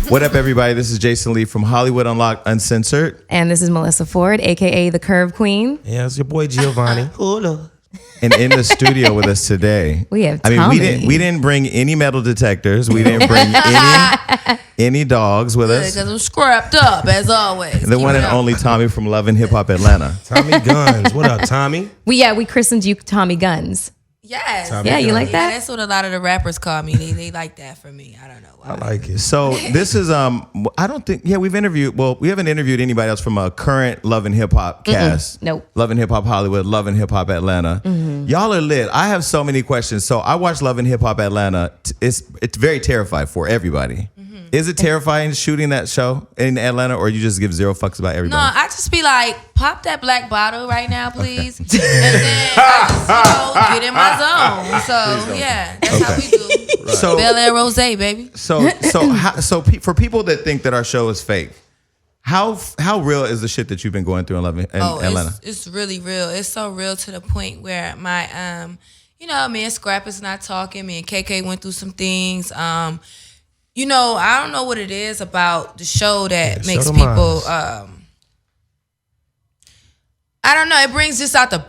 What up, everybody? This is Joseline Lee from Hollywood Unlocked Uncensored. And this is Melissa Ford, a.k.a. the Curve Queen. Yeah, it's your boy Giovanni. And in the studio with us today, we have Tommie. we didn't bring any metal detectors. We didn't bring any dogs with us. Because I'm scrapped up, as always. The one and only Tommie from Love and Hip Hop Atlanta. Tommy Guns. What up, Tommy? We christened you Tommie Guns. Yes. Tommy Yeah, you Guns. like that? Yeah, that's what a lot of the rappers call me. They like that for me. I don't know why. I like it. So this is I don't think we haven't interviewed anybody else from a current Love and Hip Hop cast. Nope. Love and Hip Hop Hollywood, Love and Hip Hop Atlanta. Y'all are lit. I have so many questions. So I watched Love and Hip Hop Atlanta. It's very terrifying for everybody. Is it terrifying shooting that show in Atlanta, or you just give zero fucks about everybody? No, I just be like, pop that black bottle right now, please. And then I just, get in my zone. So, yeah, that's how we do. Right. So, Bel Air Rose, baby. So for people that think that our show is fake, how real is the shit that you've been going through in Atlanta? It's really real. It's so real to the point where my, me and Scrap is not talking. Me and KK went through some things. I don't know what it is about the show that makes people. I don't know. It brings just out the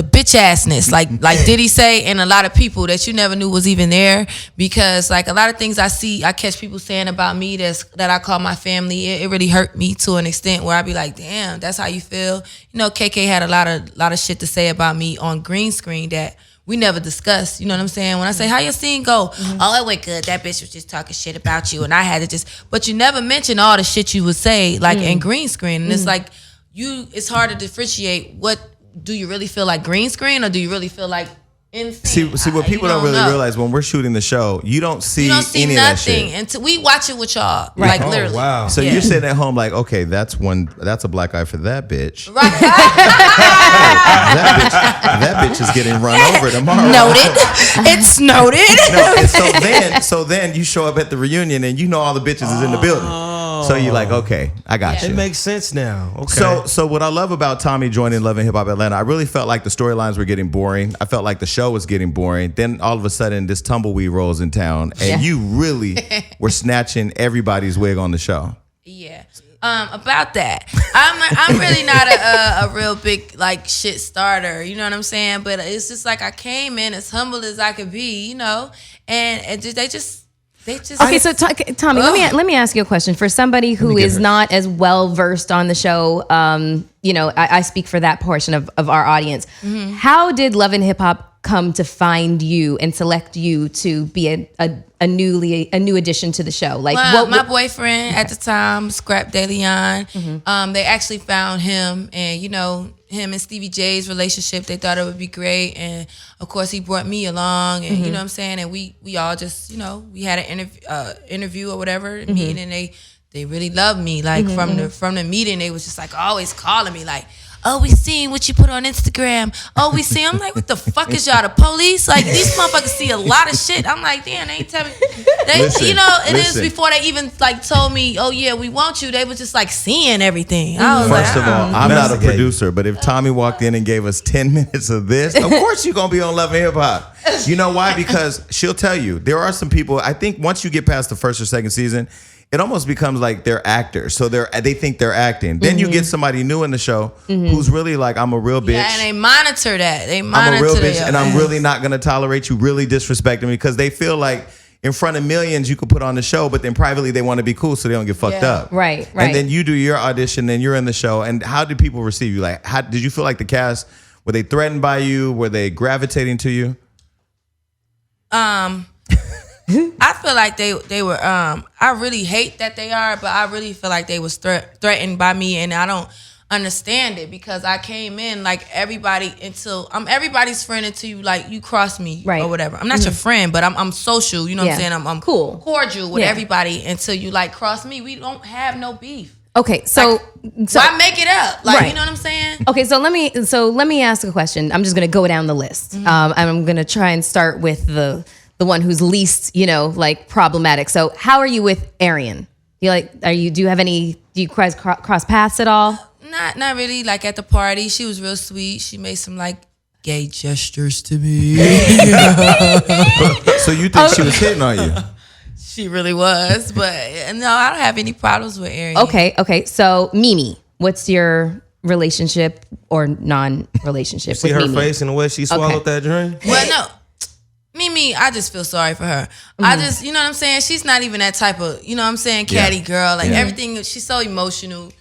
bitch assness, like Diddy say, and a lot of people that you never knew was even there. Because like a lot of things I catch people saying about me that I call my family. It really hurt me to an extent where I be like, damn, that's how you feel. KK had a lot of shit to say about me on green screen that we never discussed, you know what I'm saying? When I say, how your scene go? Oh, it went good. That bitch was just talking shit about you. And I had to but you never mention all the shit you would say, like in green screen. And it's like, it's hard to differentiate do you really feel like green screen or do you really feel like insane? See what people don't really realize when we're shooting the show, you don't see any of that shit. Until we watch it with y'all, like literally. Wow. So you're sitting at home like, okay, that's a black eye for that bitch. Right. that bitch is getting run over tomorrow. Noted. It's noted. No, so then you show up at the reunion and you know all the bitches is in the building. So you're like, okay, I got you. It makes sense now. Okay. So what I love about Tommie joining Love and Hip Hop Atlanta, I really felt like the storylines were getting boring. I felt like the show was getting boring. Then all of a sudden, this tumbleweed rolls in town, and you really were snatching everybody's wig on the show. Yeah. About that, I'm really not a real big like shit starter. You know what I'm saying? But it's just like I came in as humble as I could be, and they just. Okay, so Tommie, let me ask you a question. For somebody who is not as well versed on the show, I speak for that portion of our audience. How did Love and Hip Hop come to find you and select you to be a new addition to the show? Like, my boyfriend at the time, Scrap De Leon, they actually found him, and him and Stevie J's relationship, they thought it would be great, and of course he brought me along, and you know what I'm saying, and we all just we had an interview or whatever meeting, and they really loved me. Like from the meeting, they was just like always calling me like, oh, we seen what you put on Instagram. Oh, we see. I'm like, what the fuck is y'all, the police? Like, these motherfuckers see a lot of shit. I'm like, damn, they ain't telling me. It is before they even like told me, oh yeah, we want you. They was just like seeing everything. I was First of all, I'm not a producer, but if Tommie walked in and gave us 10 minutes of this, of course you're gonna be on Love and Hip Hop. You know why? Because she'll tell you there are some people. I think once you get past the first or second season, it almost becomes like they're actors. So they think they're acting. Then you get somebody new in the show who's really like, I'm a real bitch. Yeah, and they monitor that. I'm a real bitch, and I'm really not going to tolerate you really disrespecting me, because they feel like in front of millions you could put on the show, but then privately they want to be cool so they don't get fucked up. Right. And then you do your audition, and you're in the show. And how did people receive you? Like, how did you feel like the cast, were they threatened by you? Were they gravitating to you? I feel like they were. I really hate that they are, but I really feel like they was threatened by me, and I don't understand it, because I came in like everybody until I'm everybody's friend until you like you cross me or whatever. I'm not your friend, but I'm social. You know what I'm saying? I'm cool, cordial with everybody until you like cross me. We don't have no beef. Okay, so I make it up, like you know what I'm saying? Okay, so let me ask a question. I'm just gonna go down the list. I'm gonna try and start with the one who's least, like problematic. So how are you with Arian? Do you guys cross paths at all? Not really. Like at the party, she was real sweet. She made some like gay gestures to me. So you think she was hitting on you? She really was, but no, I don't have any problems with Arian. Okay. So Mimi, what's your relationship or non-relationship See with her Mimi? face and the way she swallowed that drink? Well, no. Mimi, I just feel sorry for her. I just, you know what I'm saying? She's not even that type of, you know what I'm saying, catty girl. Like everything, she's so emotional.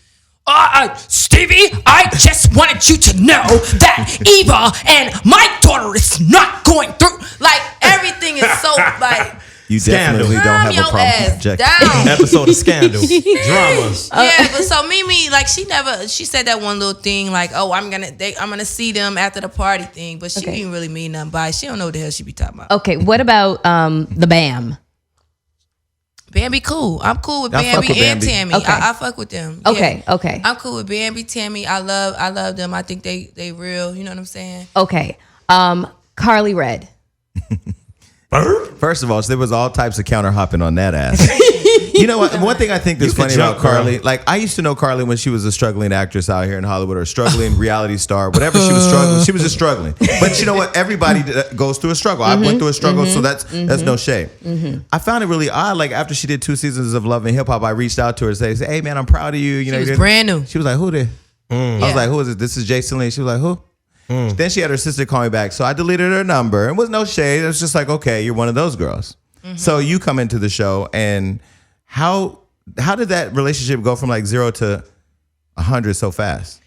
Stevie, I just wanted you to know that Eva and my daughter is not going through. Like everything is so like. You Scandal. definitely don't have a Calm problem your ass projecting. down. Episode of Scandal. Dramas. Yeah, but so Mimi, like she said that one little thing, like, oh, I'm gonna see them after the party thing, but she didn't really mean nothing by it. She don't know what the hell she be talking about. Okay, what about the BAM? Bambi cool. I'm cool with I fuck Bambi with and Bambi. Tammy. Okay. I fuck with them. Okay, Yeah. okay. I'm cool with Bambi, Tammy. I love them. I think they real. You know what I'm saying? Okay. Carly Red. First of all, there was all types of counter hopping on that ass. You know what? One thing I think that's You could funny jump, about Carly, girl. like I used to know Carly when she was a struggling actress out here in Hollywood or a struggling reality star, whatever she was struggling. She was just struggling. But you know what? Everybody goes through a struggle. I went through a struggle, so that's no shame. I found it really odd. Like after she did 2 seasons of Love and Hip Hop, I reached out to her to say, "Hey man, I'm proud of you." You know, was brand new. She was like, "Who did?" I was like, "Who is it? This is Joseline." She was like, "Who?" Then she had her sister call me back, so I deleted her number. It was no shade. It was just like, okay, you're one of those girls. So you come into the show, and how did that relationship go from like 0 to 100 so fast?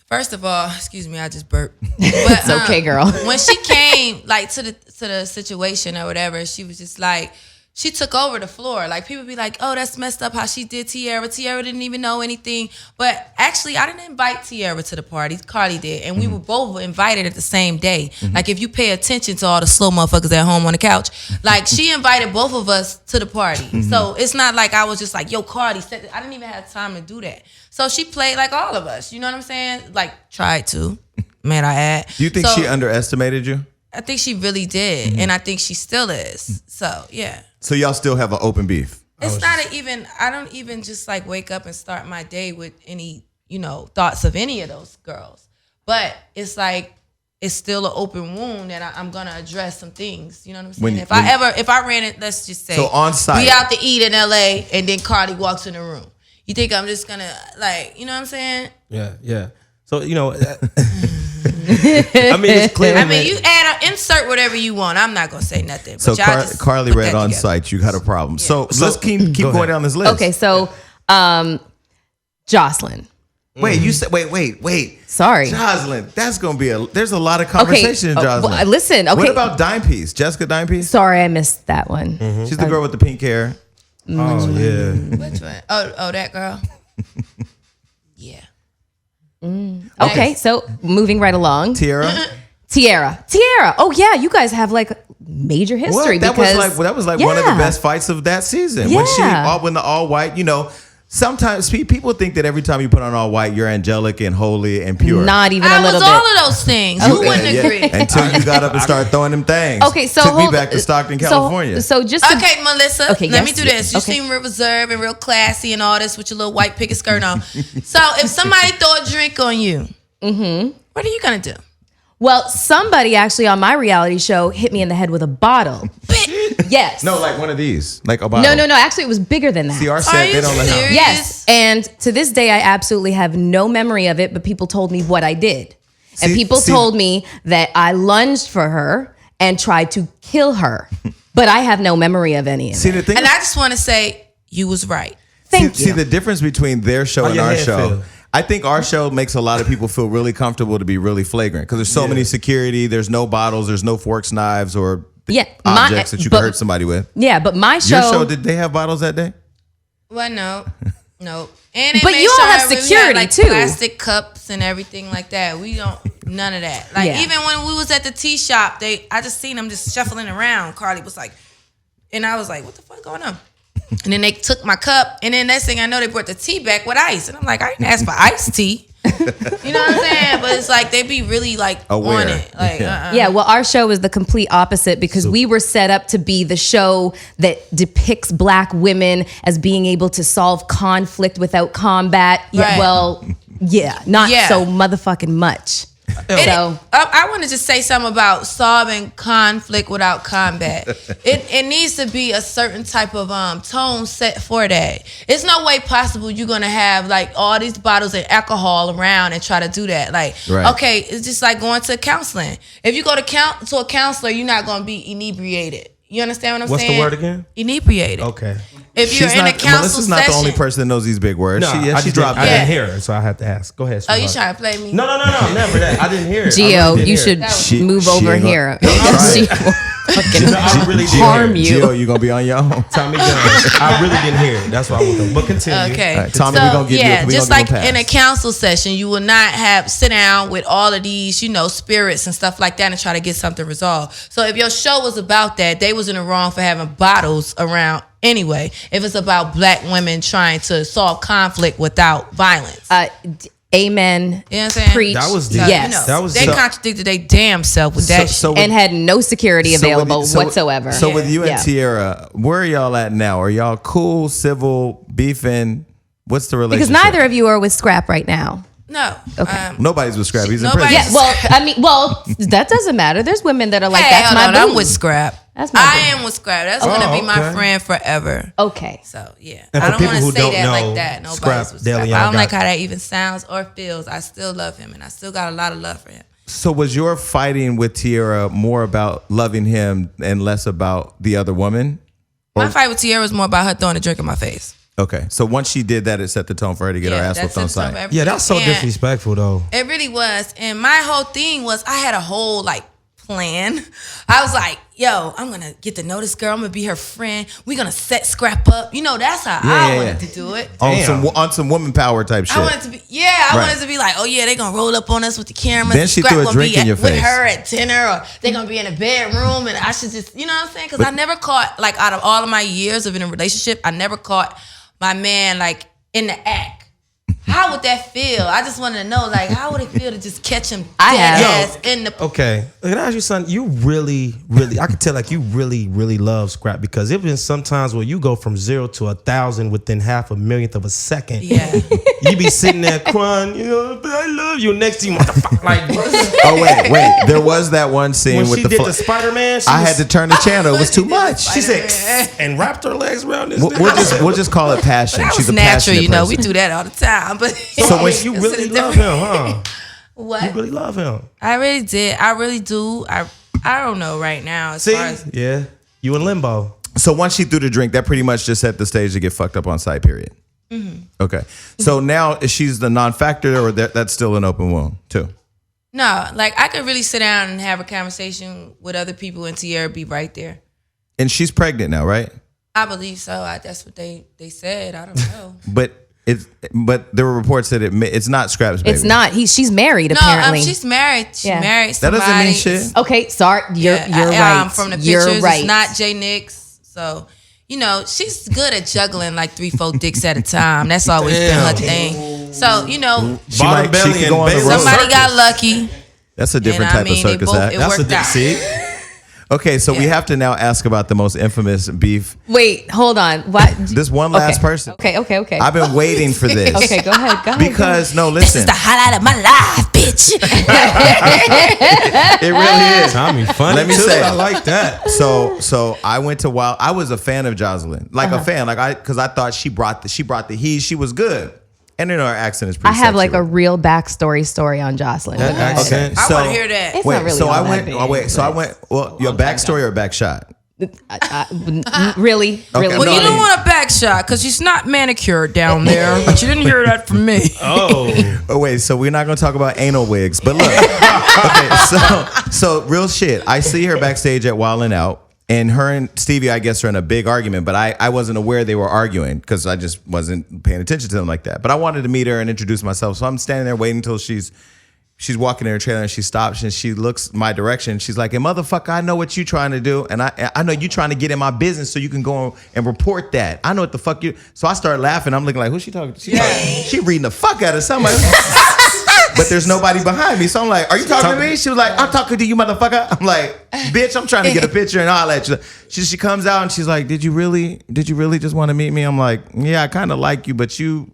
First of all, excuse me, I just burped. But, It's okay, girl. When she came like to the situation or whatever, she was just like, she took over the floor. Like people be like, oh, that's messed up how she did Tiara. Tiara didn't even know anything. But actually, I didn't invite Tiara to the party. Carly did. And we were both invited at the same day. Like if you pay attention to all the slow motherfuckers at home on the couch, like she invited both of us to the party. So it's not like I was just like, yo, Cardi said that. I didn't even have time to do that. So she played like all of us. You know what I'm saying? Like tried to. Man, I add. Do you think So, she underestimated you? I think she really did. And I think she still is. So yeah. So y'all still have an open beef? It's not even, I don't even just like wake up and start my day with any, thoughts of any of those girls. But it's like, it's still an open wound that I'm going to address some things. You know what I'm saying? If I ran it, let's just say. So on site. We out to eat in LA and then Cardi walks in the room. You think I'm just going to like, you know what I'm saying? Yeah. So, I mean, it's clear. I mean, you insert whatever you want. I'm not going to say nothing. But So y'all just Carly put Red that on together. site, you got a problem. So So- let's keep Go going ahead. down this list. Okay, so Joseline. Wait, you said wait. Sorry. Joseline, there's a lot of conversation in Joseline. well, listen, okay. What about Dime Piece? Jessica Dime Piece? Sorry, I missed that one. She's the girl with the pink hair. Oh, yeah. Which one? Oh, that girl? Yeah. Okay, so moving right along. Tiara? Tiara. Oh yeah, you guys have like major history That because was like one of the best fights of that season. Yeah. When the all white, sometimes people think that every time you put on all white, you're angelic and holy and pure. Not even I a little was all bit. of those things. You wouldn't agree. Until you got up and started throwing them things. Okay, so took me hold- back to Stockton, California. So just to, Okay, Melissa. Okay, let yes. me do this. You Okay. seem real reserved and real classy and all this with your little white picket skirt on. So if somebody throw a drink on you, what are you gonna do? well, somebody actually on my reality show hit me in the head with a bottle. Yes. No, like one of these, like a bottle. No. Actually, it was bigger than that. CR Are said you they don't let serious? her. Yes, and to this day, I absolutely have no memory of it. But people told me what I did, and people told me that I lunged for her and tried to kill her. But I have no memory of any of See it. the thing. And I just want to say you was right. Thank See you. the difference between their show How and your our head show. feel? I think our show makes a lot of people feel really comfortable to be really flagrant because there's so many security. There's no bottles. There's no forks, knives, or Yeah, objects that you but- can hurt somebody with. Yeah, but my show. Your show, did they have bottles that day? Well, no. And But made you all sure have we had, security, like, too. Plastic cups and everything like that. We don't none of that. Like Yeah. even when we was at the tea shop, I just seen them just shuffling around. Carly was like, and I was like, what the fuck going on? And then they took my cup, and then next thing I know, they brought the tea back with ice, and I'm like, I didn't ask for iced tea. You know what I'm saying? But it's like they be really like Aware. on it. Like Yeah, well, our show is the complete opposite because we were set up to be the show that depicts black women as being able to solve conflict without combat. Yeah, Right. well, yeah, not Yeah. so motherfucking much. So I want to just say something about solving conflict without combat. It needs to be a certain type of tone set for that. It's no way possible you're gonna have like all these bottles of alcohol around and try to do that. Like, okay, it's just like going to counseling. If you go to a counselor, you're not gonna be inebriated. You understand what I'm saying? What's the word again? Inebriated. Okay. If you're in a counsel Melissa's not session, the only person that knows these big words. No, she dropped I that. didn't hear it, so I had to ask. Go ahead. Oh, you sweetheart. trying to play me? No, never that. I didn't hear it. Gio, you should move over ain't here. She I really didn't harm hear it. you. Gio, you gonna be on your own. Tommy Gunn. I really didn't hear it. That's why I was going. But continue. Okay. All right, Tommy, we gonna give you. Just like in a council session, you will not sit down with all of these, spirits and stuff like that and try to get something resolved. So if your show was about that, they was in the wrong for having bottles around anyway. If it's about black women trying to solve conflict without violence. Amen. You know what I'm saying? Preach. That was deep. yes. That was they contradicted their damn self with that shit. And had no security available whatsoever. So with you and Tierra, where are y'all at now? Are y'all cool, civil, beefing? What's the relationship? Because neither of you are with Scrap right now. No. Okay. Nobody's with Scrap. He's in Nobody- prison. Yeah, well, that doesn't matter. There's women that are like, that's my boo. I'm with Scrap. That's my I boo. am with Scrap. That's gonna be my friend forever. Okay. So yeah, And I for don't people want to who say don't that know, like that. Nobody's Scrap with Scrap. Deleon I don't like got- how that even sounds or feels. I still love him, and I still got a lot of love for him. So was your fighting with Tierra more about loving him and less about the other woman? My fight with Tierra was more about her throwing a drink in my face. Okay. So once she did that, it set the tone for her to get her ass whipped on site. Yeah, that's so And disrespectful, though. It really was. And my whole thing was I had a whole plan. I was like, yo, I'm gonna get to know this girl. I'm gonna be her friend. We're gonna set Scrap up. That's how I wanted to do it. On some woman power type shit. I wanted to be, I wanted to be like, oh yeah, they gonna roll up on us with the cameras. Then she Scrap threw a gonna drink be in your with face. her at dinner, or they gonna be in a bedroom, and I should just, you know what I'm saying? Because I never caught, out of all of my years of in a relationship, I never caught my man in the act. How would that feel? I just wanted to know, how would it feel to just catch him dead ass in the... Okay. Can I ask you something? You really, really, I can tell you really, really love Scrap, because there's been some times where you go from 0 to 1,000 within half a millionth of a second. Yeah. You be sitting there crying, but I love you. Next to you, motherfucker. Oh, wait. There was that one scene When with she the... did the Spider-Man, I had to turn the channel. It was too much. She said, and wrapped her legs around this. We'll just call it passion. That She's was a natural, passionate person. we do that all the time. But So when you really love him, huh? What? You really love him. I really did. I really do. I don't know right now. As See? far as, Yeah. You in limbo. So once she threw the drink, that pretty much just set the stage to get fucked up on site, period. Mm-hmm. Okay. So now she's the non-factor, or that's still an open wound too? No, I could really sit down and have a conversation with other people, and Tierra be right there. And she's pregnant now, right? I believe so. That's what they said. I don't know. But there were reports that it's not Scrap's baby. It's not. She's married, No, apparently. she's married. She Yeah. married That somebody. doesn't mean shit. Okay, sorry. You're right. From the You're pictures, right. it's not Jay Nix. So, she's good at juggling 3-4 dicks at a time. That's always been her thing. So, She Bottom might- belly she could and go on the base. road. somebody got lucky. That's a different And, type of circus act. it That's worked out. see? Okay, so we have to now ask about the most infamous beef. Wait, hold on. What? This one last person. Okay. I've been waiting for this. Okay, go ahead. Because no, This is listen, the highlight of my life, bitch. it really is. Tommy, funny. Let me too. say. I like that. So I went to Wild. I was a fan of Joseline, a fan, because I thought she brought the heat. She was good, and her accent is pretty. I have sexy. a real backstory story on Joseline. That accent. I So- want to hear that. It's Wait, not really so I all that went. big, Oh, wait, so I but- went. Well, your backstory or back shot? Really? Okay, Really? no, Well, you I don't mean- want a back shot because she's not manicured down there. But you didn't hear that from me. Oh. Oh wait, so we're not gonna talk about anal wigs, but look. Okay, so real shit. I see her backstage at Wild 'N Out. And her and Stevie, I guess, are in a big argument, but I wasn't aware they were arguing because I just wasn't paying attention to them like that. But I wanted to meet her and introduce myself. So I'm standing there waiting until she's walking in her trailer and she stops and she looks my direction. She's like, hey, motherfucker, I know what you trying to do. And I know you trying to get in my business so you can go and report that. I know what the fuck you. So I started laughing. I'm looking like, who's she talking to? She reading the fuck out of somebody. But there's nobody behind me. So I'm like, are you talking to me? She was like, I'm talking to you, motherfucker. I'm like, bitch, I'm trying to get a picture and all that. She comes out and she's like, did you really just want to meet me? I'm like, yeah, I kind of like you, but you.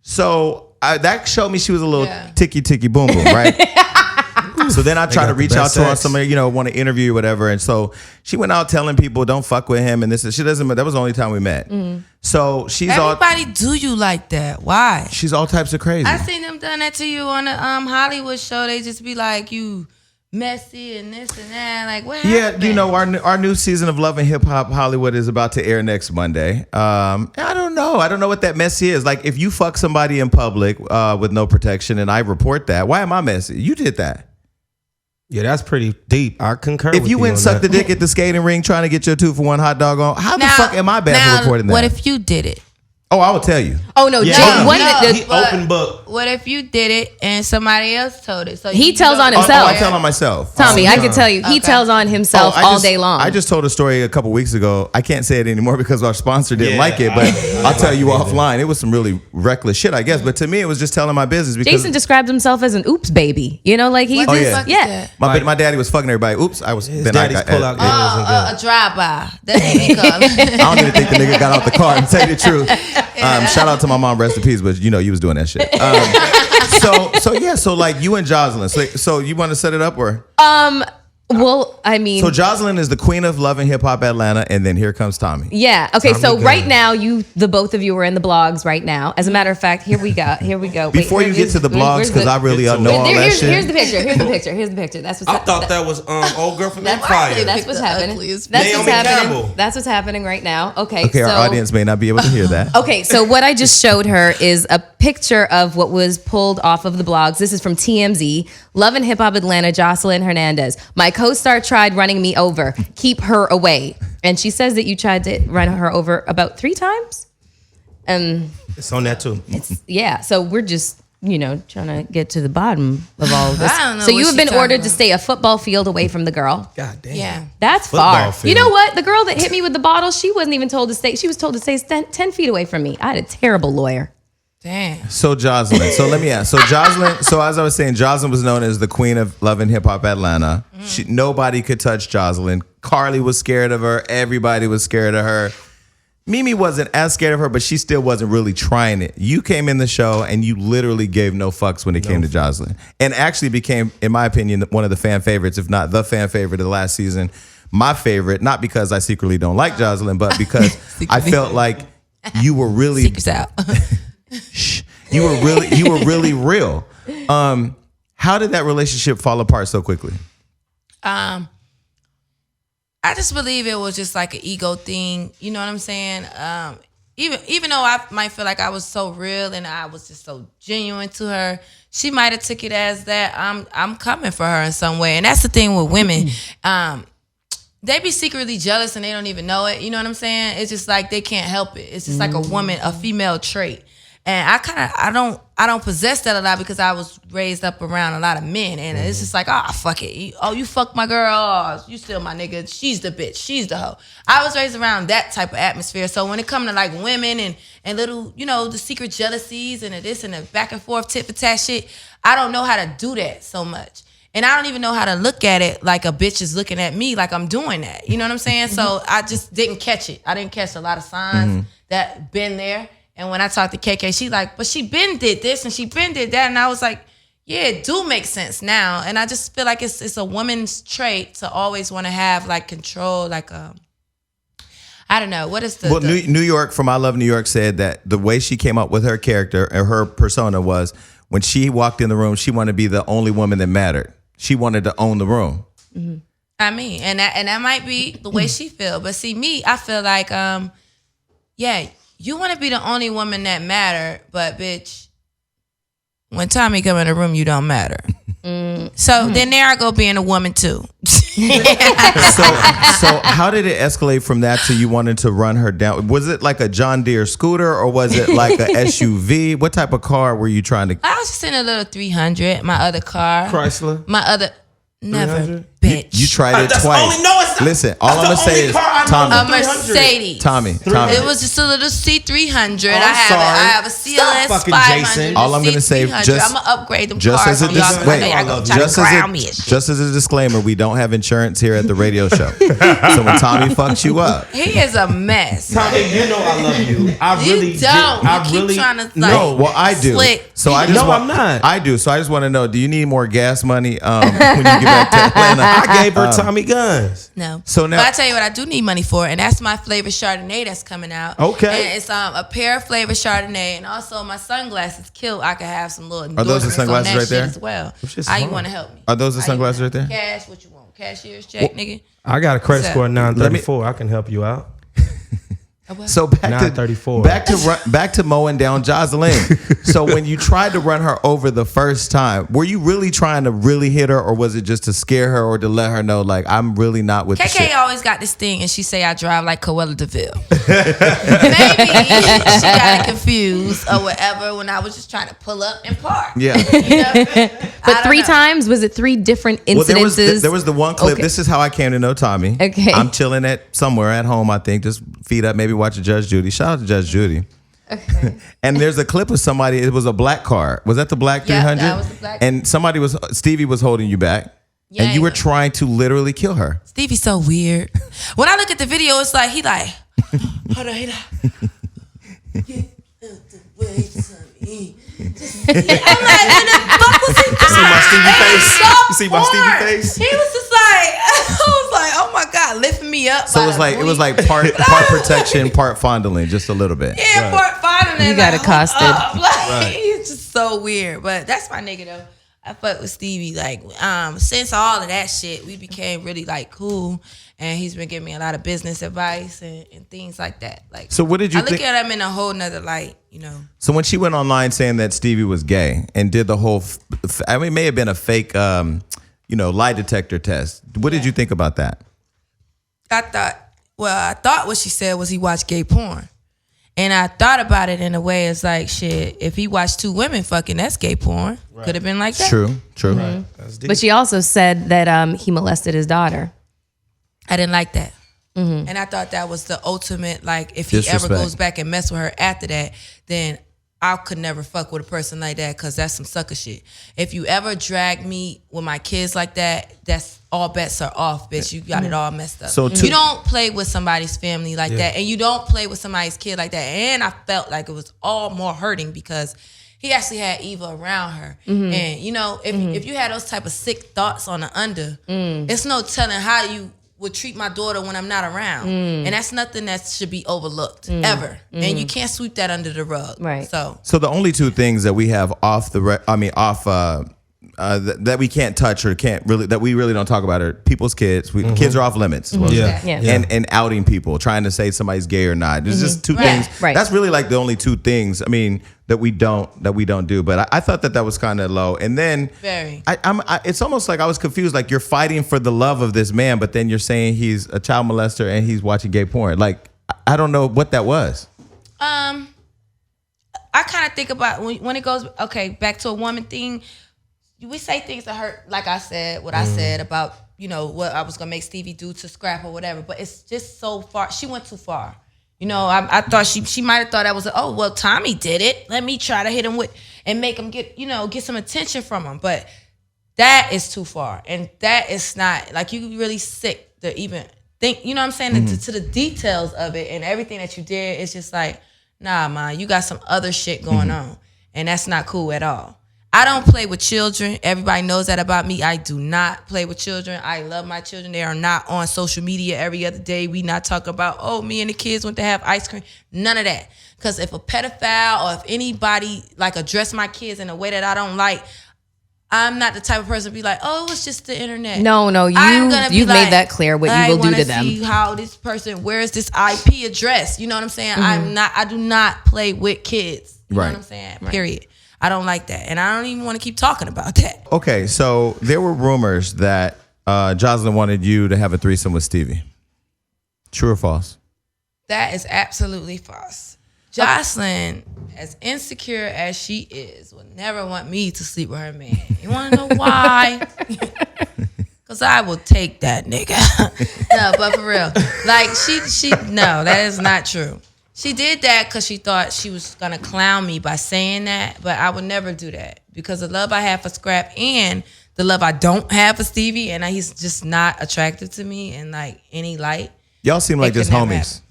So that showed me she was a little ticky boom boom, right? So then I tried to got the reach out best to her on sex. somebody, want to interview or whatever. And so she went out telling people, don't fuck with him. And this is, she doesn't, that was the only time we met. So she's Everybody do you like that? Why? she's all types of crazy. I seen them done that to you on the Hollywood show. They just be like, you messy and this and that. Like, what happened? Yeah, our new season of Love and Hip Hop Hollywood is about to air next Monday. I don't know. I don't know what that messy is. Like, if you fuck somebody in public with no protection and I report that, why am I messy? You did that. Yeah, that's pretty deep. I concur. If with you went and on sucked that. the dick at the skating ring trying to get your 2-for-1 hot dog on, how the fuck am I bad for reporting that? What if you did it? Oh, I will tell you. Oh no, Yeah, Jay, one no, of the, he open book. What if you did it and somebody else told it? So He you tells don't- on Oh, himself. I tell on myself. Tommy, Oh, I can tell you, he tells on himself all day long. I just told a story a couple weeks ago. I can't say it anymore because our sponsor didn't Yeah, like it, but I'll tell you like it. offline. It was some really reckless shit, I guess. But to me, it was just telling my business because Jason described himself as an oops baby. Like he What just, the fuck is yeah. that? my daddy was fucking everybody. Oops, I was. His then daddy's I pull out game wasn't good. A drive-by. That's what he call it. I don't even think the nigga got out the car and tell you the truth. Shout out to my mom, rest in peace, but you was doing that shit. So like you and Joseline. So you want to set it up or? Well, I mean, So Joseline is the queen of Love and Hip Hop Atlanta, and then here comes Tommie. yeah. Okay, Tommy so Gunn. right now, the both of you are in the blogs right now. As a matter of fact, here we go. Wait, Before you get to the blogs, because I really know all that here's shit. the picture. Here's the picture. That's what's I thought that was old girl from That's Empire. That's what's The happening. ugliest That's what's Naomi happening. Campbell. That's what's happening right now. Okay. Okay, so, our audience may not be able to hear that. Okay, so what I just showed her is a picture of what was pulled off of the blogs. This is from TMZ. Love and Hip Hop Atlanta, Joseline Hernandez. My co-star tried running me over. Keep her away. And she says that you tried to run her over about 3 times. It's on that too. Yeah, so we're just, trying to get to the bottom of all of this. I don't know So what you have she been talking ordered to about. stay a football field away from the girl. God damn. Yeah. That's Football far. field. You know what? The girl that hit me with the bottle, she wasn't even told to stay. She was told to stay 10 feet away from me. I had a terrible lawyer. Damn. So Joseline. So let me ask. So Joseline. So as I was saying, Joseline was known as the queen of Love and Hip Hop Atlanta. Nobody could touch Joseline. Carly was scared of her. Everybody was scared of her. Mimi wasn't as scared of her, but she still wasn't really trying it. You came in the show and you literally gave no fucks when it came to Joseline, and actually became, in my opinion, one of the fan favorites, if not the fan favorite of the last season. My favorite, not because I secretly don't like Joseline, but because I felt like you were really Secrets out. you were really real. How did that relationship fall apart so quickly? I just believe it was just like an ego thing. You know what I'm saying? Even though I might feel like I was so real and I was just so genuine to her, she might have took it as that I'm coming for her in some way. And that's the thing with women. They be secretly jealous and they don't even know it. You know what I'm saying? It's just like they can't help it. It's just like a female trait. And I don't possess that a lot because I was raised up around a lot of men, and it's just like, fuck it. You fuck my girl. Oh, you still my nigga. She's the bitch. She's the hoe. I was raised around that type of atmosphere. So when it comes to like women and little, the secret jealousies and the this and the back and forth tit for tat shit, I don't know how to do that so much. And I don't even know how to look at it like a bitch is looking at me like I'm doing that. You know what I'm saying? So I just didn't catch it. I didn't catch a lot of signs that been there. And when I talked to KK, she like, but she been did this and she been did that. And I was like, yeah, it do make sense now. And I just feel like it's a woman's trait to always want to have like control, like I don't know. What is the... Well, New York from I Love New York said that the way she came up with her character and her persona was when she walked in the room, she wanted to be the only woman that mattered. She wanted to own the room. Mm-hmm. I mean, and that might be the way she feel. But see, me, I feel like, yeah, you want to be the only woman that matter, but bitch, when Tommie come in the room, you don't matter. So then there I go being a woman too. So how did it escalate from that to you wanting to run her down? Was it like a John Deere scooter or was it like a SUV? What type of car were you trying to? I was just in a little 300, my other car. Chrysler. My other, never. 300? bitch. You tried it That's twice. only- no, it's not. Listen, all That's I'm the gonna say only is, car I know. Tommy, A Mercedes. Tommy. It was just a little C300. I'm I have a sorry. CLS Stop fucking 500. Jason. All I'm gonna say, C300. just- I'm gonna upgrade them just cars as a on y'all. dis- I wait, know y'all gonna try just to as crown me and a shit. just as a disclaimer, we don't have insurance here at the radio show. So when Tommy fucks you up, He is a mess. Tommy, you know I love you. I You really don't. did. I You keep really trying to, like, no. well, I do. Slick. So I just No, want, I'm not. I do. So I just want to know: do you need more gas money when you get back to Atlanta? I gave her Tommy guns. No. So now- but I tell you what, I do need money for, and that's my flavor Chardonnay that's coming out. Okay. And it's a pear flavor Chardonnay, and also my sunglasses Kilt. I could have some little Are those the endorsements sunglasses on that right there? shit as well. shit's How you fine. want to help me? Are those the How you sunglasses wanna- right there? Cash? What you want? Cashier's check, nigga. I got a credit What's score up? of 934. I can help you out. So back to 934. back to mowing down Joseline. So when you tried to run her over the first time, were you really trying to really hit her, or was it just to scare her or to let her know, like, I'm really not with the KK shit? always got this thing, and she say I drive like Cruella DeVille. Maybe she got it confused or whatever when I was just trying to pull up and park. Yeah. You know? But 3 times? Was it 3 different Well, incidences? there was the one clip. Okay. This is how I came to know Tommy. Okay. I'm chilling at somewhere at home, I think, just feet up, maybe watching Judge Judy. Shout out to Judge Judy. Okay. And there's a clip of somebody. It was a black car. Was that the black Yeah, 300? that was the black- And Stevie was holding you back, Yeah, and you were he was. trying to literally kill her. Stevie's so weird. When I look at the video, it's like he like, hold on, he like, get out the way, Tommy. I'm like, what the fuck was he doing? see my Stevie It was face? so You see my Stevie bored. face? He was just like, I was like, oh my god, lifting me up. So by it was the like booty. part protection, part fondling, just a little bit. Yeah, part finding You got accosted. Like, he's just so weird. But that's my nigga though. I fuck with Stevie. Like, since all of that shit, we became really like cool. And he's been giving me a lot of business advice and things like that. Like, So what did you I look think? at him in a whole nother light, you know. So when she went online saying that Stevie was gay and did the whole, I mean, it may have been a fake, lie detector test. What did you think about that? I thought what she said was he watched gay porn. And I thought about it in a way, it's like, shit, if he watched 2 women fucking, that's gay porn. Right. Could have been like that. True. That's deep. But she also said that he molested his daughter. I didn't like that. And I thought that was the ultimate, like, if he ever Disrespect. goes back and mess with her after that, then I could never fuck with a person like that because that's some sucker shit. If you ever drag me with my kids like that, that's all bets are off, bitch. You got it all messed up. So you don't play with somebody's family like that, and you don't play with somebody's kid like that. And I felt like it was all more hurting because he actually had Eva around her. And, you know, if you had those type of sick thoughts on the under, it's no telling how you would treat my daughter when I'm not around. And that's nothing that should be overlooked ever. And you can't sweep that under the rug. Right. So the only 2 things that we have that we can't touch or can't really, that we really don't talk about are people's kids. Kids are off limits. Yeah. And outing people, trying to say somebody's gay or not. There's just 2 Right. things. Right. That's really like the only 2 things. I mean, that we don't do. But I thought that was kind of low. And then Very. it's almost like I was confused. Like, you're fighting for the love of this man, but then you're saying he's a child molester and he's watching gay porn. Like, I don't know what that was. I kind of think about when it goes, back to a woman thing, we say things that hurt, like I said, what I said about, you know, what I was going to make Stevie do to scrap or whatever, but it's just so far. She went too far. You know, I thought she might have thought that was, oh, well, Tommy did it. Let me try to hit him and make him get some attention from him. But that is too far. And that is not, like, you really sick to even think, you know what I'm saying, to the details of it and everything that you did. It's just like, nah, man, you got some other shit going on. And that's not cool at all. I don't play with children. Everybody knows that about me. I do not play with children. I love my children. They are not on social media every other day. We not talking about, oh, me and the kids went to have ice cream. None of that. Because if a pedophile or if anybody like address my kids in a way that I don't like, I'm not the type of person to be like, oh, it was just the internet. No, you've made that clear what you will do to them. I want to see how this person, where is this IP address? You know what I'm saying? I do not play with kids. You know what I'm saying? Period. I don't like that. And I don't even want to keep talking about that. Okay, so there were rumors that Joseline wanted you to have a threesome with Stevie. True or false? That is absolutely false. Joseline, as insecure as she is, would never want me to sleep with her man. You want to know why? Because Cause I will take that nigga. No, but for real. Like no, that is not true. She did that because she thought she was gonna clown me by saying that, but I would never do that because the love I have for Scrap and the love I don't have for Stevie, and he's just not attractive to me in like any light. Y'all seem like just homies.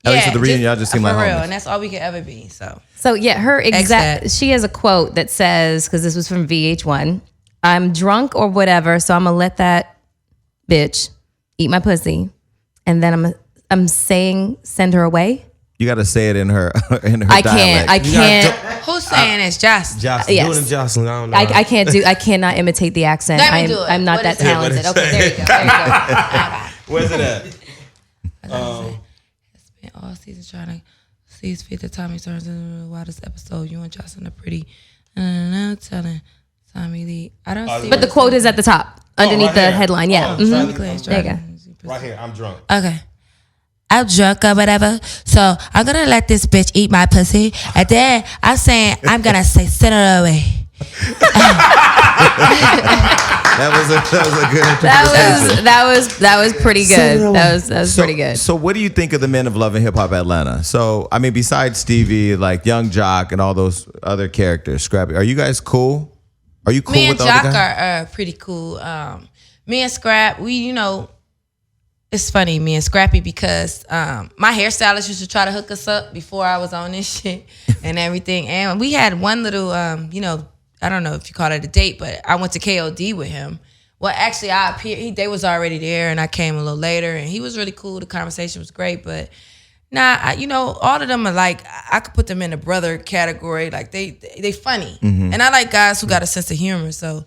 At least at the reunion, y'all just seem like homies. For real, and that's all we could ever be. So yeah, her exact. She has a quote that says, because this was from VH1, "I'm drunk or whatever, so I'm gonna let that bitch eat my pussy, and then I'm saying send her away." You got to say it in her I dialect. I can't. Who's saying it's Jocelyn? Yes. Doing Jocelyn. I don't know. I cannot imitate the accent. Let me do it. I'm not that talented. Okay, there you go. Where's it at? It's been all season trying to seize fit the Tommie turns into the wildest episode. You and Jocelyn are pretty. Telling Tommie Lee. I don't see. But the quote is at the top, underneath the headline. Yeah. There you go. Right here. I'm drunk. Okay. I'm drunk or whatever, so I'm gonna let this bitch eat my pussy, and then I'm saying I'm gonna say send her away. That was a good interpretation. That was pretty good. That was pretty good. So what do you think of the men of Love and Hip Hop Atlanta? So I mean, besides Stevie, like Young Jock and all those other characters, Scrappy, are you guys cool? Are you cool Me with and all the Jock guys? are pretty cool. Me and Scrap, we it's funny, me and Scrappy, because my hairstylist used to try to hook us up before I was on this shit and everything. And we had one little, I don't know if you call it a date, but I went to KOD with him. Well, actually, I appeared. They was already there, and I came a little later, and he was really cool. The conversation was great, but all of them are like, I could put them in the brother category. Like they funny, and I like guys who got a sense of humor. So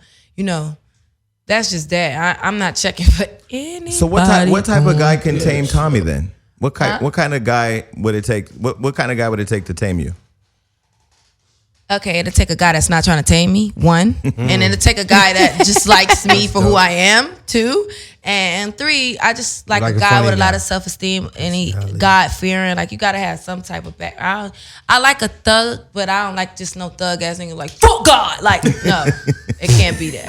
that's just that. I'm not checking for anybody. So what type of guy can tame Tommie then? What kind of guy would it take? What kind of guy would it take to tame you? Okay, it'll take a guy that's not trying to tame me, one. And it'll take a guy that just likes me for who I am, two. And three, I just like a guy with a lot of self-esteem and he God-fearing. Like, you got to have some type of background. I like a thug, but I don't like just no thug-ass nigga like, fuck God! Like, no, it can't be that.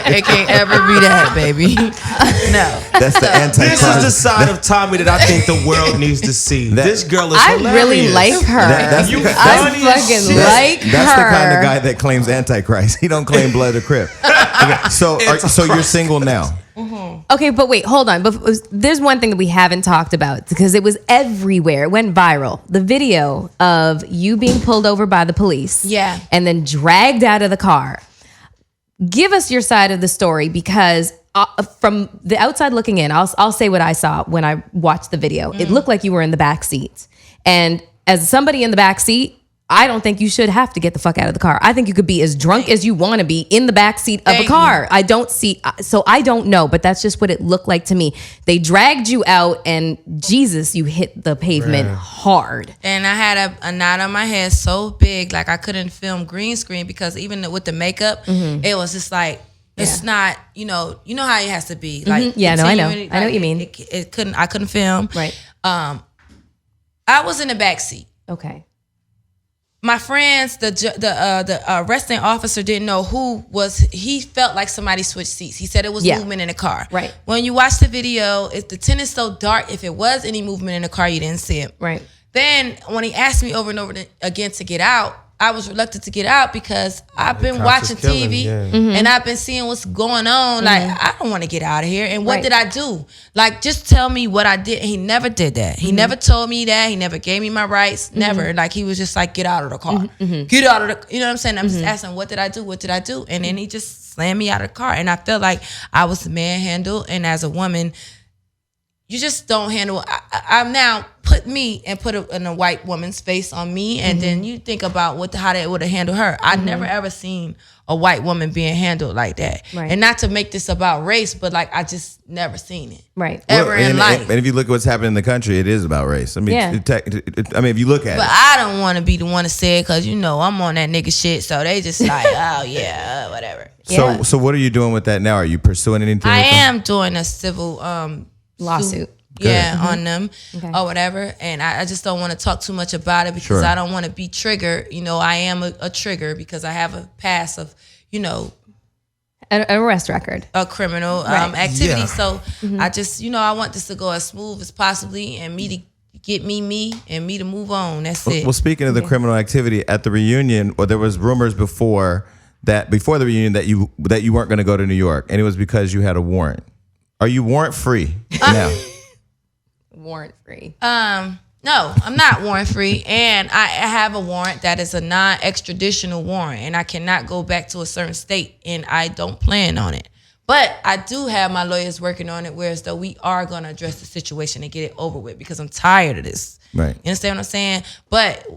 It can't ever be that, baby. No. That's the Antichrist. This is the side of Tommie that I think the world needs to see. This girl is hilarious. I really like her. That's I fucking like her. That's the kind of guy that claims Antichrist. He don't claim blood or crip. Okay, so you're single now. Okay, but wait, hold on. But there's one thing that we haven't talked about because it was everywhere. It went viral. The video of you being pulled over by the police. Yeah. And then dragged out of the car. Give us your side of the story because from the outside looking in, I'll say what I saw when I watched the video. It looked like you were in the back seat. And as somebody in the back seat, I don't think you should have to get the fuck out of the car. I think you could be as drunk as you want to be in the back seat of a car. I don't know, but that's just what it looked like to me. They dragged you out and Jesus, you hit the pavement hard. And I had a knot on my head so big, like I couldn't film green screen because even with the makeup, it was just like, it's not, you know how it has to be. Like, I know. I know what you mean. I couldn't film. Right. I was in the back seat. Okay. My friends, the arresting officer didn't know who was. He felt like somebody switched seats. He said it was movement in the car. Right. When you watch the video, if the tent is so dark, if it was any movement in the car, you didn't see it. Right. Then when he asked me over and over again to get out, I was reluctant to get out because I've been watching TV and I've been seeing what's going on. Like, I don't want to get out of here. And what did I do? Like, just tell me what I did. And he never did that. He never told me that. He never gave me my rights. Never. Like, he was just like, get out of the car. Get out of the, you know what I'm saying? I'm just asking, what did I do? What did I do? And then he just slammed me out of the car. And I felt like I was manhandled. And as a woman, you just don't handle. I'm now put me and put in a white woman's face on me, and then you think about how they would have handled her. I've never ever seen a white woman being handled like that. Right. And not to make this about race, but like I just never seen it. Right. Ever in life. And if you look at what's happening in the country, it is about race. I mean, if you look at but it. I don't want to be the one to say it because I'm on that nigga shit. So they just like, oh yeah, whatever. So what are you doing with that now? Are you pursuing anything? I am doing a civil lawsuit. On them or whatever. And I just don't want to talk too much about it because I don't want to be triggered. I am a trigger because I have a past of, An arrest record. a criminal Right. activity. Yeah. So I just, I want this to go as smooth as possibly, and me to get me, and me to move on. That's it. Well, speaking of the criminal activity at the reunion, there was rumors before the reunion that you weren't going to go to New York, and it was because you had a warrant. Are you warrant free now? Warrant free. No, I'm not warrant free, and I have a warrant that is a non-extraditional warrant, and I cannot go back to a certain state, and I don't plan on it. But I do have my lawyers working on it, whereas though we are going to address the situation and get it over with, because I'm tired of this. Right. You understand what I'm saying? But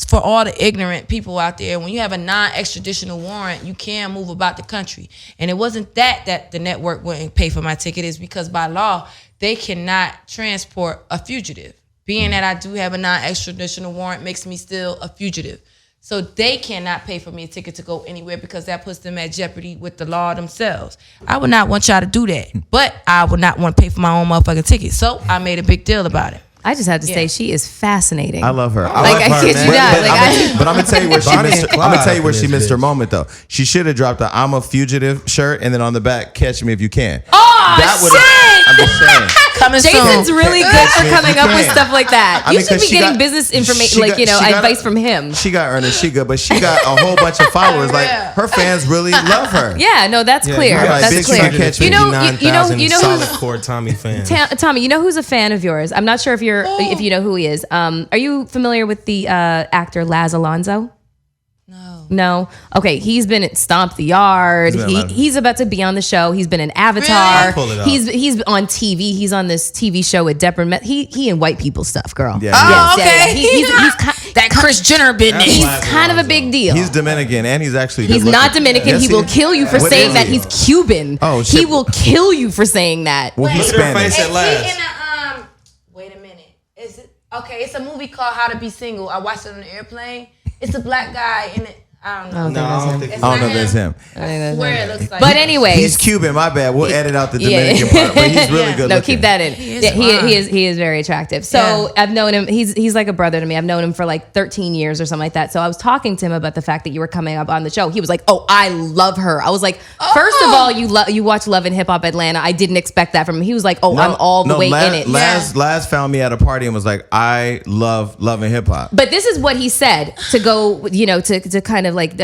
for all the ignorant people out there, when you have a non-extraditional warrant, you can move about the country. And it wasn't that the network wouldn't pay for my ticket. It's because by law, they cannot transport a fugitive. Being that I do have a non-extraditional warrant makes me still a fugitive. So they cannot pay for me a ticket to go anywhere, because that puts them at jeopardy with the law themselves. I would not want y'all to do that. But I would not want to pay for my own motherfucking ticket. So I made a big deal about it. I just have to say she is fascinating. I love her. I kid you not. But I'm gonna tell you where she Bonnie missed. and I'm gonna tell you where Clyde she in missed this her bitch. moment though. She should have dropped a "I'm a fugitive" shirt, and then on the back, "Catch me if you can." Oh, would've- I'm just saying. Coming Jason's soon. really good for Yes, coming you up with can. stuff like that. I You mean, should 'cause be she getting got- business information, she got- she got- advice from him. She got Ernest, but she got a whole bunch of followers. Like Yeah. her fans really love her. Yeah, no, that's clear. you got That's big clear. Catch Me. You know solid who's core Tommie fans. Tommy, you know who's a fan of yours? I'm not sure if you know who he is. Are you familiar with the actor Laz Alonso? No. Okay, he's been at Stomp the Yard. He's been at He's about to be on the show. He's been in Really? Avatar. I'll pull it up. He's on TV. He's on this TV show with Deborah. He in white people stuff, girl. Yeah. Oh, Yes, yeah, okay. yeah. He's that Kris Jenner business. he's Laz kind of a Alonso. big deal. He's Dominican and he's actually. He's good not looking. Dominican. Yes, He will kill you for What saying is that he? he's Cuban. Oh, he shit. will kill you for saying that. Well, he's Look at her Spanish. face at Is last. he in a wait a minute. Is it okay? It's a movie called How to Be Single. I watched it on the airplane. It's a black guy in it. I don't know. No, I don't think It's I don't know not if that's him. I swear it looks like. But anyways, He's Cuban. My bad. We'll edit out the Yeah. Dominican part, but he's really Yeah. good no, looking. keep that in. is Yeah, fine. he is very attractive. So Yeah. I've known him. He's like a brother to me. I've known him for like 13 years or something like that. So I was talking to him about the fact that you were coming up on the show. He was like, "Oh, I love her." I was like, first of all, you watch Love and Hip Hop Atlanta. I didn't expect that from him." He was like, "Oh, I'm all the way in it." Laz found me at a party and was like, "I love Love and Hip Hop." But this is what he said to go, to kind of like,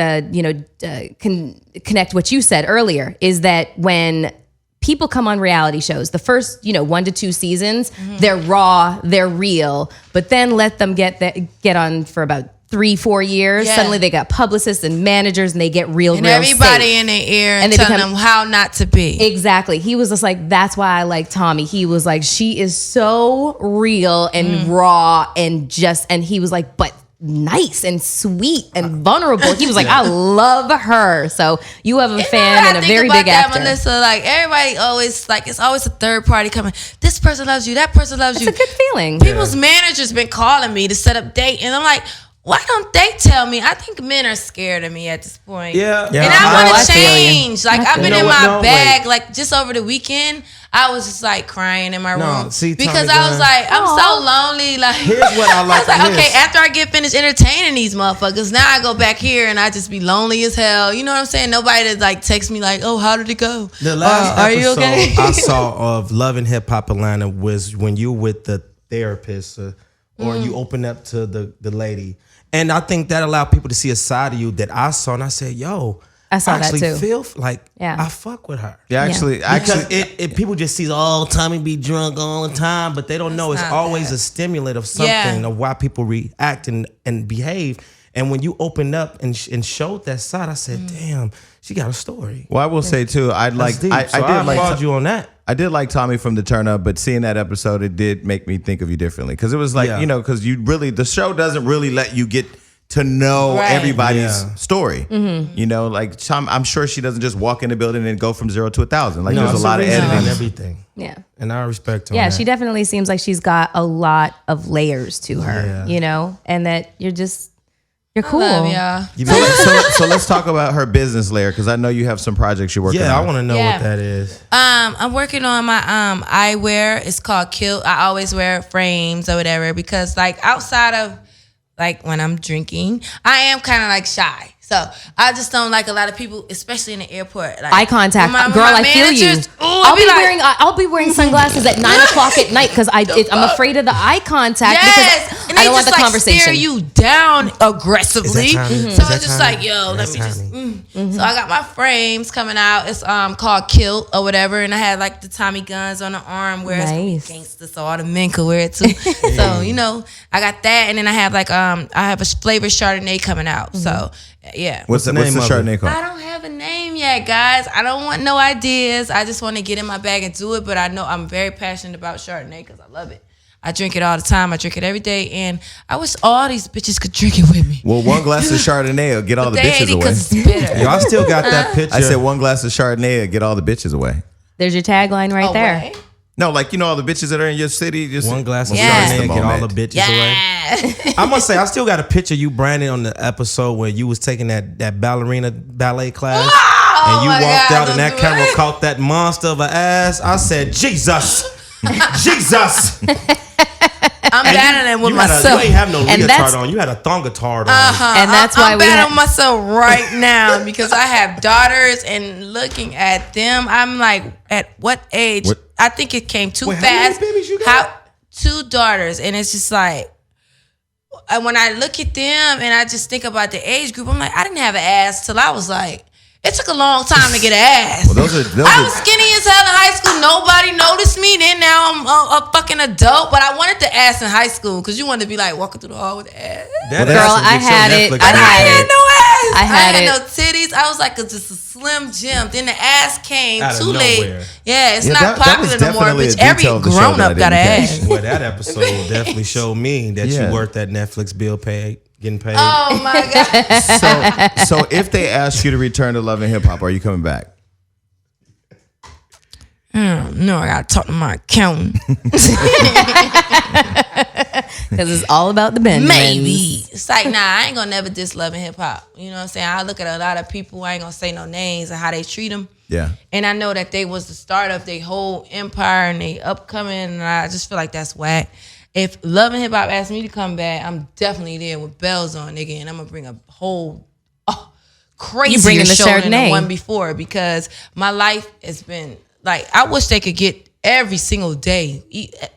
connect what you said earlier, is that when people come on reality shows, the first, 1 to 2 seasons, they're raw, they're real, but then let them get on for about 3-4 years. Yeah. Suddenly they got publicists and managers and they get real everybody safe. in their ear and And they telling become- them how not to be. Exactly. He was just like, that's why I like Tommie. He was like, she is so real and raw and he was like, but nice and sweet and vulnerable. He was like, I love her. So you have a fan and a very big actor. Melissa, like everybody always like it's always a third party coming. This person loves you. That person loves It's you. a good feeling. People's managers been calling me to set up date, and I'm like, why don't they tell me? I think men are scared of me at this point. Yeah. And Yeah. I I want to feel you. change. Like I've been You know in what? my No, bag. wait. Like just over the weekend, I was just like crying in my No, room see, because Tommie I was Gunn. like, I'm so lonely. Like Here's what I like was like, to okay, hear. after I get finished entertaining these motherfuckers, now I go back here and I just be lonely as hell. You know what I'm saying? Nobody that like text me like, oh, how did it go? The last are you episode okay? I saw of Love and Hip Hop Atlanta was when you with the therapist or you open up to the lady. And I think that allowed people to see a side of you that I saw. And I said, yo, I saw that actually too. feel like Yeah. I fuck with her. Yeah, actually, Because it people just see, oh, Tommie be drunk all the time, but they don't know it's not always that. a stimulant of something Yeah. of why people react and behave. And when you opened up and showed that side, I said, damn, she got a story. well, I will say too, I That's deep. I So did like applaud you on that. I did like Tommie from the turn up, but seeing that episode, it did make me think of you differently. Because it was like, Yeah. because the show doesn't really let you get to know Right. everybody's Yeah. story. Like I'm sure she doesn't just walk in the building and go from 0 to 1,000. Like there's a it's lot of reason editing. and everything. Yeah. And I respect her. Yeah, on she that. definitely seems like she's got a lot of layers to her, Yeah. and that you're cool. Love y'all. So let's talk about her business layer, because I know you have some projects you're working on. Yeah, I want to know Yeah. what that is. I'm working on my eyewear. It's called Kilt. I always wear frames or whatever because like outside of like when I'm drinking, I am kind of like shy. So I just don't like a lot of people, especially in the airport. Like, eye contact, girl. I feel you. I'll be wearing sunglasses at 9:00 at night because I'm afraid of the eye contact. Yes, because and I they don't want just the conversation. stare you down aggressively. So it's just like, yo, let me just. So I got my frames coming out. It's called Kilt or whatever, and I had like the Tommy guns on the arm where it's gangster, so all the men could wear it too. So I got that, and then I have like I have a flavor Chardonnay coming out. So. Yeah. What's the Chardonnay called? I don't have a name yet, guys. I don't want no ideas. I just want to get in my bag and do it. But I know I'm very passionate about Chardonnay because I love it. I drink it all the time. I drink it every day. And I wish all these bitches could drink it with me. Well, one glass of Chardonnay will get all the bitches away. It's bitter. Yo, I still got that picture. I said one glass of Chardonnay will get all the bitches away. There's your tagline right there. No, like, all the bitches that are in your city. Just one glass of Chardonnay and get all the bitches away. I must say, I still got a picture of you, Brandon, on the episode where you was taking that ballet class. And you walked out and that camera caught that monster of an ass. I said, Jesus. Jesus. I'm battling with myself. You ain't have no leotard on. You had a thongatard on. And that's why I'm battling myself right now because I have daughters and looking at them, I'm like, at what age? I think it came too fast. How many babies you got? 2 daughters, and it's just like when I look at them and I just think about the age group, I'm like, I didn't have an ass till I was like. It took a long time to get an ass. Well, I was skinny as hell in high school. Nobody noticed me. Then now I'm a fucking adult. But I wanted the ass in high school because you wanted to be like walking through the hall with the ass. Girl, I had it. I had no ass. I had no titties. I was like just a slim gym. Then the ass came out too late. Yeah, it's Yeah, not that was popular no more. definitely Bitch, a every detail of the show grown that I up got an didn't ass. Well, that episode definitely showed me that you worth that Netflix bill getting paid. Oh my God. So if they ask you to return to Love and Hip Hop, are you coming back? No, I gotta talk to my accountant. Because it's all about the Benjamins. Maybe. It's like, nah, I ain't gonna never diss Love and Hip Hop. You know what I'm saying? I look at a lot of people, I ain't gonna say no names and how they treat them. Yeah. And I know that they was the start of their whole empire and they upcoming, and I just feel like that's whack. If Love and Hip Hop asked me to come back, I'm definitely there with bells on, nigga, and I'm gonna bring a whole crazier show than the one before because my life has been like, I wish they could get every single day.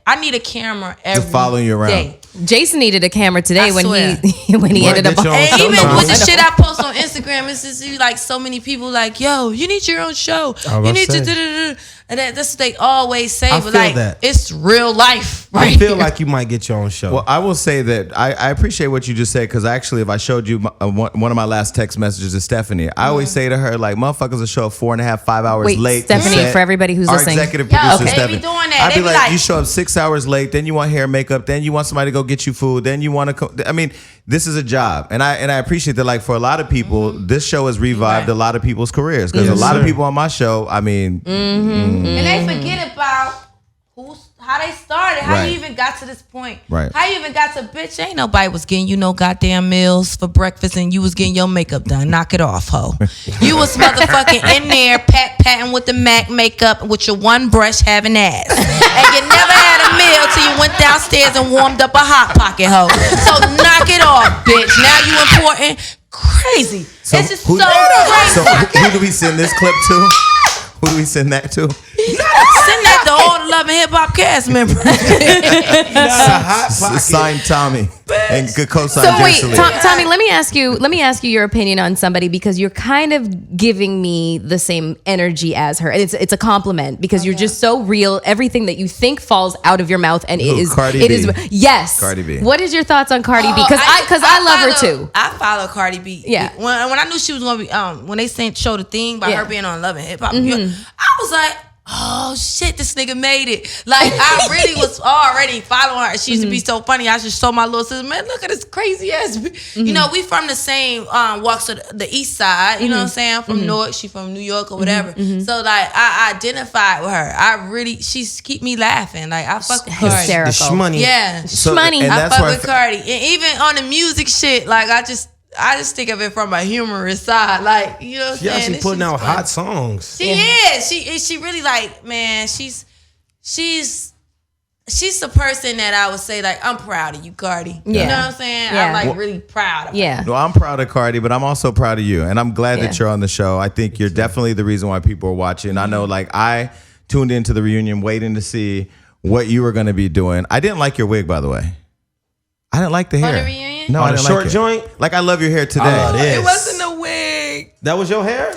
I need a camera every day. To follow you around. Jason needed a camera today when he ended up. And even with the shit I post on Instagram, it's just like so many people like, yo, you need your own show. You need to and that's what they always say. But like, it's real life. Right? I feel like you might get your own show. Well, I will say that I appreciate what you just said because actually, if I showed you one of my last text messages to Stephanie, I always say to her like, "Motherfuckers will show up 4.5, 5 hours late." Stephanie, for everybody who's listening, our executive producer They Stephanie. be doing that. I'd be like, you show up 6 hours late, then you want hair, makeup, then you want somebody to go get you food, then you want to. I mean, this is a job, and I appreciate that. Like for a lot of people, this show has revived a lot of people's careers because a lot of people on my show, I mean, and they forget about how they started, how you even got to this point, how you even got to, bitch, ain't nobody was getting you no goddamn meals for breakfast and you was getting your makeup done. Knock it off, ho. You was motherfucking in there patting with the MAC makeup with your one brush having ass. And you never had a meal till you went downstairs and warmed up a Hot Pocket, ho. So knock it off, bitch. Now you important. Crazy. So it's just who, so crazy. So who do we send this clip to? Who do we send that to? Send that to all the Love and Hip Hop cast members. Signed Tommie and good co-sign. So wait, Joseline. Tommie, let me ask you your opinion on somebody because you're kind of giving me the same energy as her. It's a compliment because you're just so real. Everything that you think falls out of your mouth, and it is Cardi B. Yes. Cardi B. What is your thoughts on Cardi B? Because I love her too. I follow Cardi B. Yeah. When I knew she was gonna be when they showed the thing by her being on Love and Hip Hop, I was like, oh shit, this nigga made it. Like I really was already following her. She used to be so funny. I just told my little sister, man, look at this crazy ass. You know, we from the same walks of the east side. You know what I'm saying? I'm from North, she from New York or whatever. So like I identified with her. She's keep me laughing. Like I fuck with Cardi. Hysterical. The shmoney. Yeah. Shmoney. and I that's fuck why with Cardi. And even on the music shit, like I just think of it from a humorous side. Like, you know what I'm She saying? actually putting out hot songs. She is. She really like, man, she she's the person that I would say, like, I'm proud of you, Cardi. You know what I'm saying? Yeah. I'm like really proud of her. Yeah. Well, I'm proud of Cardi, but I'm also proud of you. And I'm glad that you're on the show. I think you're definitely the reason why people are watching. I know, like, I tuned into the reunion waiting to see what you were going to be doing. I didn't like your wig, by the way. I didn't like the hair. On the reunion? No, I didn't short like it. joint? Like, I love your hair today. It wasn't a wig. That was your hair?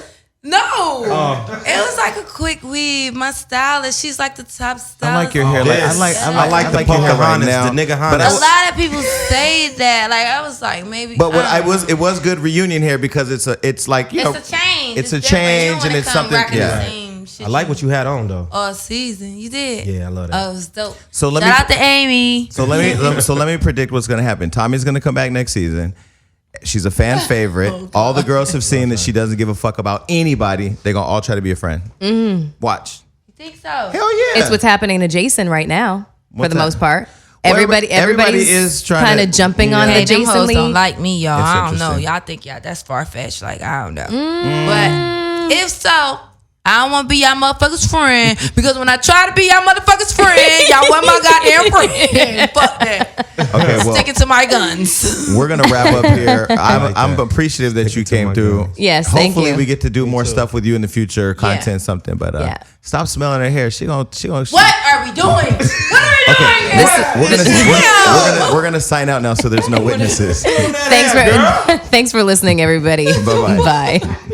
No. It was like a quick weave. My stylist, she's like the top stylist. I like your hair. Like, I like the your hair right Pocahontas, now. the nigga But Hondas. A lot of people say that. Like, I was like, maybe. But what it was good reunion hair because it's like, you know, it's a change. It's a different. change You and don't it's wanna come something. rocking the Yeah. same shit I like what you had on though. all season. You did. Yeah, I love that. Oh, it was dope. So Shout out to Amy. So let me predict what's going to happen. Tommie's going to come back next season. She's a fan favorite. All the girls have seen that she doesn't give a fuck about anybody. They're going to all try to be a friend. Watch. You think so? Hell yeah. It's what's happening to Jason right now, for What's the that? most part. Well, Everybody everybody is trying kind to- of jumping on Hey, the them Jason hoes Lee. don't like me, y'all. It's I don't know. interesting. Y'all think that's far fetched. Like, I don't know. But if so, I don't want to be y'all motherfuckers' friend because when I try to be y'all motherfuckers' friend, y'all want my goddamn friend. Fuck that. Okay, well, Sticking to my guns. we're going to wrap up here. I'm appreciative that you came through. Yes, thank Hopefully you. we get to do more stuff with you in the future, content, something. But Yeah. stop smelling her hair. She gonna. What are we doing? What are we doing here? We're gonna sign out now, so there's no witnesses. Thanks for listening, everybody. Bye-bye. Bye.